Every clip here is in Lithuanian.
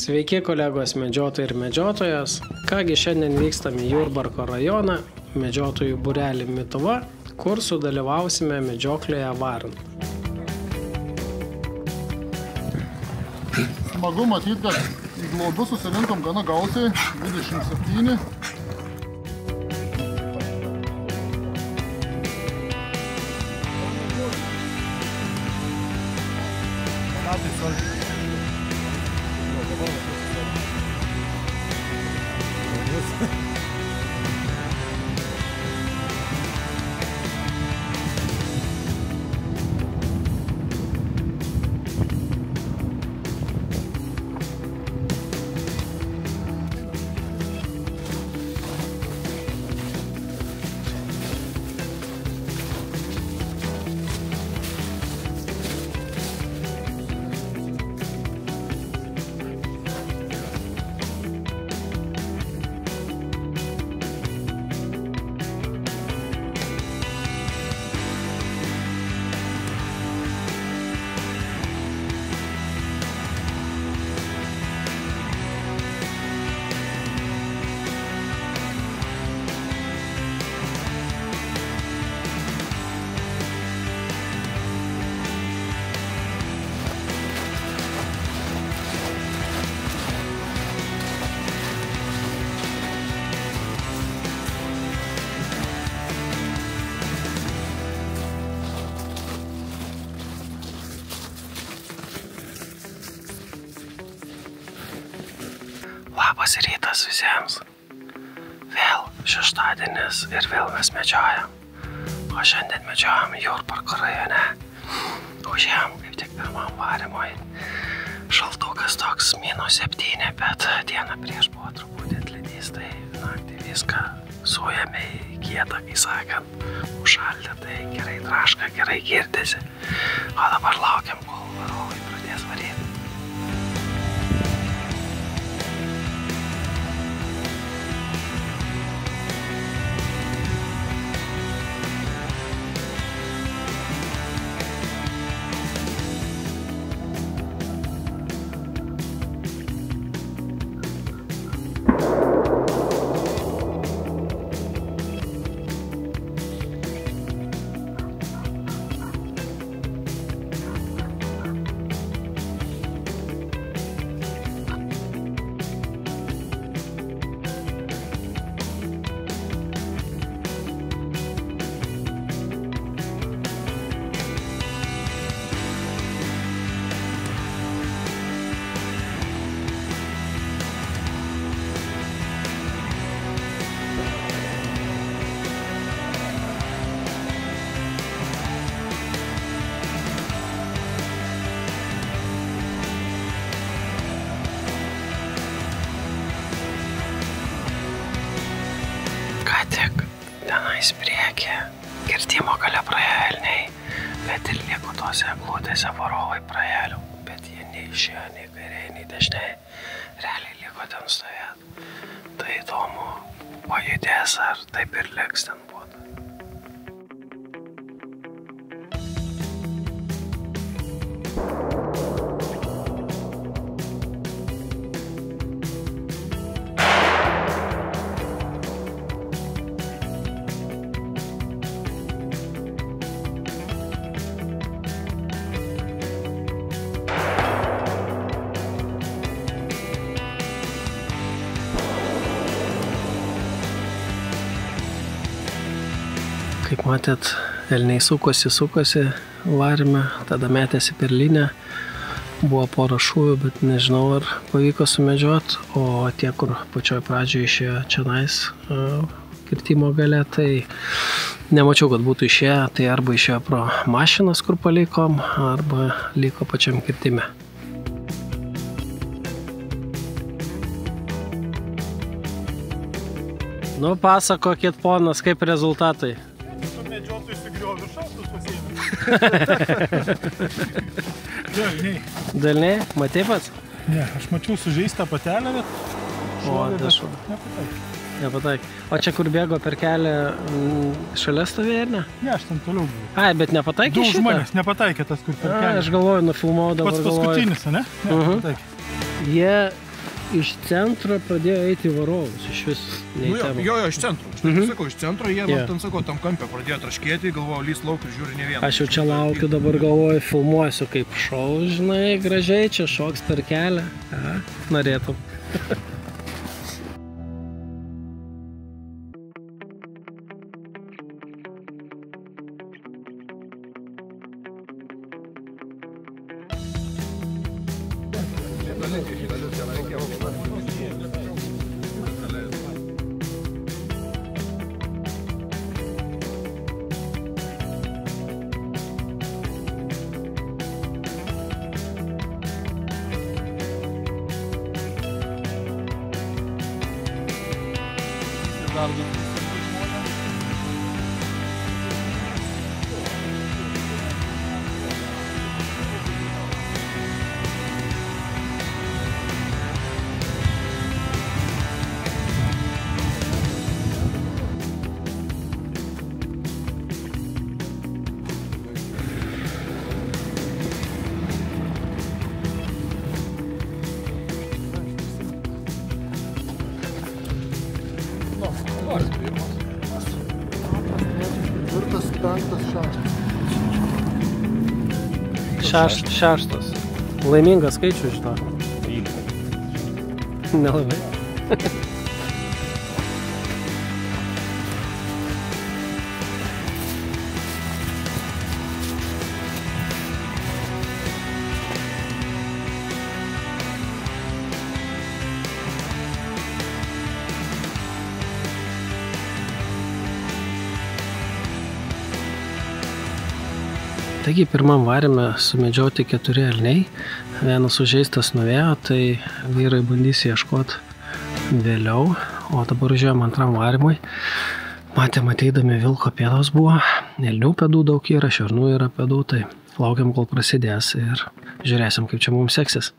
Sveiki kolegos medžiotojai ir medžiotojos. Kągi šiandien vykstam į Jurbarko rajoną, medžiotojų būrelį Mituva, kur sudalyvausime medžioklėje varnų. Smagu matyti, kad į globus susirinkom gana gausiai, 27. Labas rytas visiems. Vėl šeštadienis ir vėl mes medžiojam. O šiandien medžiojam Jurbarko rajone. Užėjom kaip tik pirmam varymui. Šaltukas toks -7, bet dieną prieš buvo truputį atlydys, tai naktį viską suėmė į kietą, kai sakant. Užšaldė, tai gerai traška, gerai girdėsi. O dabar laukiam, kol varovai pradės varyti. Tik tenais priekį kirtimo gale praėjo elniai, bet ir liko tose eglutėse varovai praėjo, bet jie neišėjo nei kairiai, nei dešiniai, realiai liko ten stovėti. Tai įdomu, pajudės ar taip ir liks ten būti. Kaip matėt, elniai sukosi varime, tada metėsi per linę, buvo pora šūvių, bet nežinau, ar pavyko sumedžioti, o tie, kur pačioj pradžioje išėjo čionais kirtimo gale, tai Nemačiau, kad būtų išėję, tai arba išėjo pro mašinas, kur palikom, arba liko pačiam kirtime. Nu, pasakokit, ponas, kaip rezultatai. Su medžiotojų įsigriovė šaltus pasiėmė. Delniai. Delniai? Matei pats? Ne, aš mačiau sužeistą patelę, bet nepataikė. O čia kur bėgo per kelią šalia stovėjo, ar ne? Ne, aš ten toliau buvau. Ai, bet nepataikė šitą? Du žmonės nepataikė tas, kur per kelią. Aš galvoju, nufilmavau dabar. Pats paskutinis, ne? Nepataikė. Jie iš centro pradėjo eiti į varovus, iš vis. Jo, iš centro. Aš sakau, iš centro jie, ten sakau, tam kampę pradėjo traškėti, galvoju, lys lauk ir žiūri ne vieną. Aš jau čia laukiu, dabar galvoju, filmuosiu kaip šou, žinai, gražiai čia šoks per kelią. Norėtum. Šeštas. Laimingas skaičius iš to. Nelabai. Taigi pirmam varime sumedžioti 4 elniai, vienas sužeistas nuvėjo, tai vyrai bandys ieškoti vėliau, o dabar žiūrėjom antram varimui. Matėm ateidami vilko pėdos buvo, elnių pėdų daug yra, šernų yra pėdų, tai laukiam kol prasidės ir žiūrėsim, kaip čia mums seksis.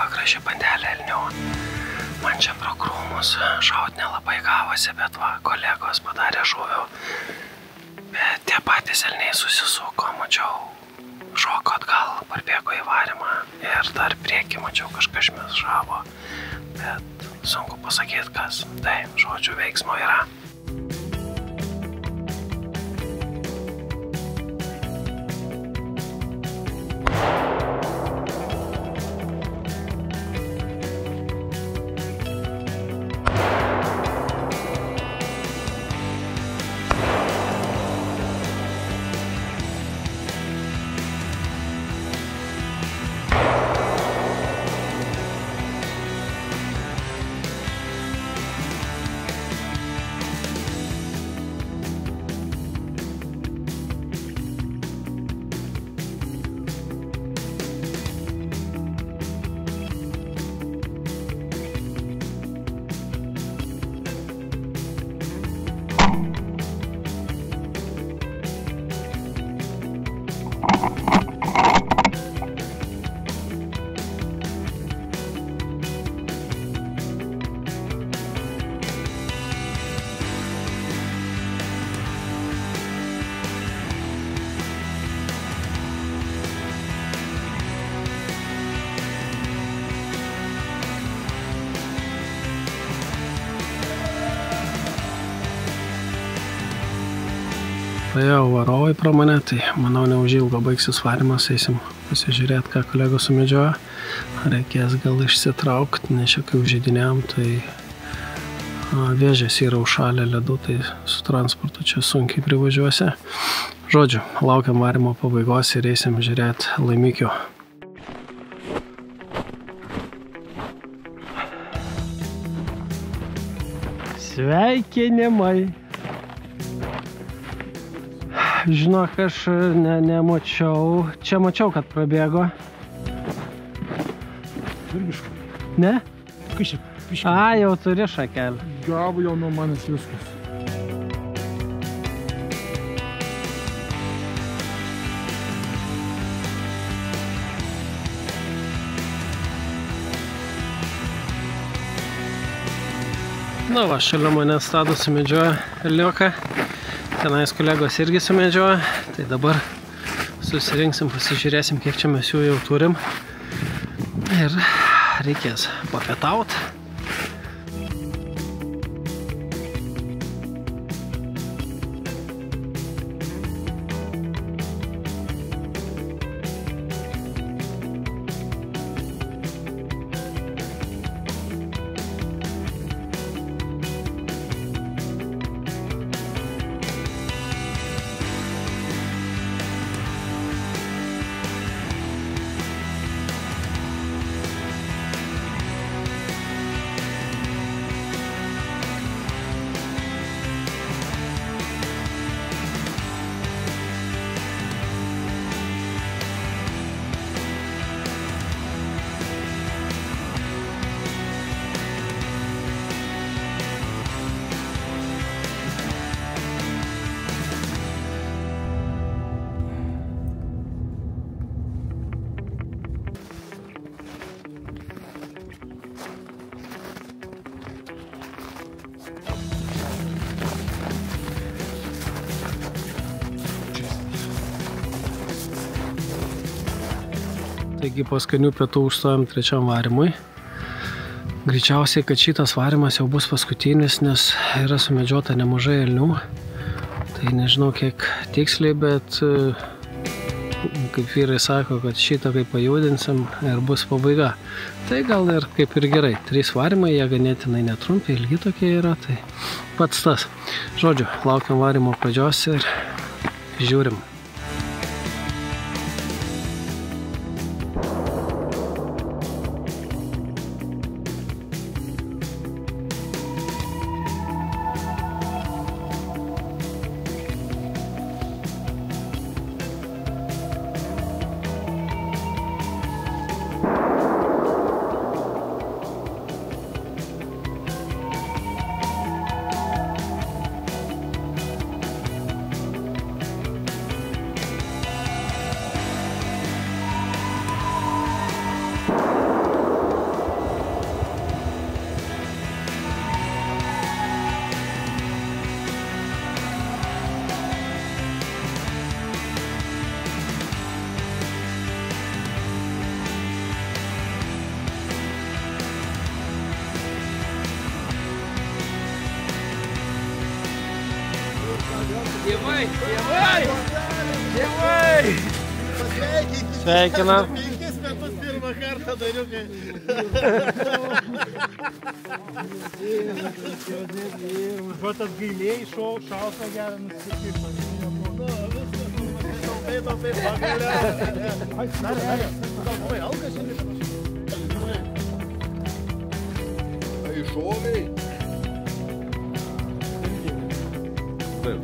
Graži bandelė elnių. Man čia pro krūmus šaut nelabai gavosi, bet va, kolegos padarė šūvių. Bet tie patys elniai susisuko, mačiau, šoko atgal, parbėgo į varimą ir dar priekį mačiau kažkas šmėžavo. Bet sunku pasakyti, kas. Tai, žodžiu, veiksmo yra. praėjo varovai pro mane, tai manau neužilgo baigsis varimas, eisim pasižiūrėti, ką kolegos sumedžioja. Reikės gal išsitraukti, nes čia kai užžeidinėjom, tai vėžės yra užšalę ledų, tai su transportu čia sunkiai privažiuosi. Žodžiu, laukiam varimo pabaigos ir eisim žiūrėti laimikio. Sveikinimai. Žinok, aš nemačiau. Čia mačiau, kad prabėgo. Irgiškai. Ne? Kažkaip. Jau turi šakelį. Gavo jau nuo manęs viskas. Na va, šalia manęs Tadas sumedžioja elnioką. Tenais kolegos irgi sumedžioja. Tai dabar susirinksim, pasižiūrėsim, kiek čia mes jų jau turim. Ir reikės papietauti. Taigi po skanių pietų užstojom trečiam varimui. Greičiausiai, kad šitas varimas jau bus paskutinis, nes yra sumedžiota nemažai elnių. Tai nežinau kiek tiksliai, bet kaip vyrai sako, kad šitą kaip pajudinsim ir bus pabaiga. Tai gal ir kaip ir gerai. 3 varimai, jie ganėtinai netrumpi, ilgi tokie yra, tai pats tas. Žodžiu, laukiam varimo pradžios ir žiūrim. Tėvai! Sveikinam! 5 metus pirmą kartą dariukai. Žuotas gailiai, šalta gerą nusipirkimą. Taip pagaliau. Oi, alkas šiandien. Tai šoviai. Taip.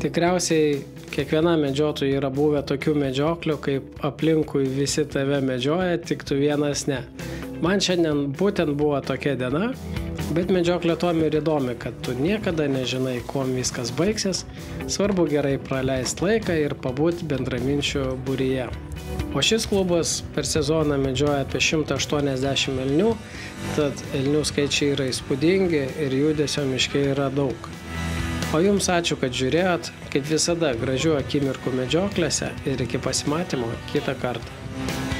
Tikriausiai kiekviena medžiotojų yra buvę tokių medžioklių, kaip aplinkui visi tave medžioja, tik tu vienas ne. Man šiandien būtent buvo tokia diena, Bet medžioklė tuom ir įdomi, kad tu niekada nežinai, kuom viskas baigsis, svarbu gerai praleisti laiką ir pabūti bendraminčių būryje. O šis klubas per sezoną medžioja apie 180 elnių, tad elnių skaičiai yra įspūdingi ir judesio miške yra daug. O jums ačiū, kad žiūrėjot, kaip visada gražių akimirkų medžioklėse ir iki pasimatymo kitą kartą.